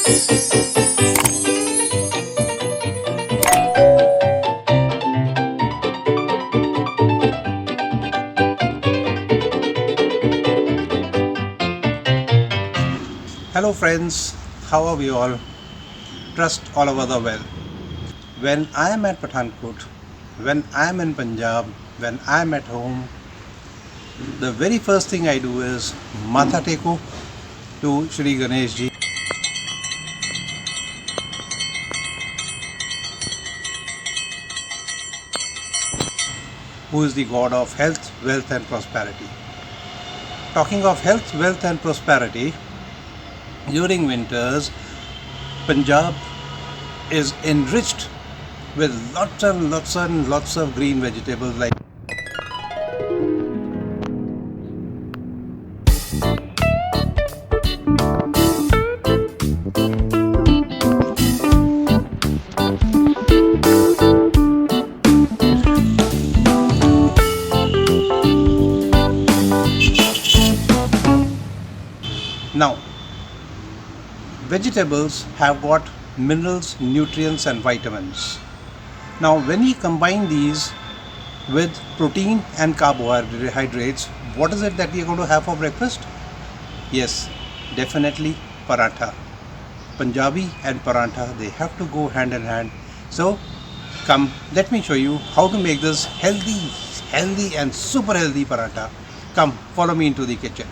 Hello friends, how are we all? Trust all over the world. When I am at Pathankot, when I am in Punjab, when I am at home, the very first thing I do is Matha Teko to Shri Ganesh Ji, who is the god of health, wealth and prosperity. Talking of health, wealth and prosperity, during winters, Punjab is enriched with lots of green vegetables like now. Vegetables have got minerals, nutrients and vitamins. Now when we combine these with protein and carbohydrates, what is it that we are going to have for breakfast? Yes, definitely paratha. Punjabi and parantha, they have to go hand in hand. So come, let me show you how to make this healthy and super healthy paratha. Come, follow me into the kitchen.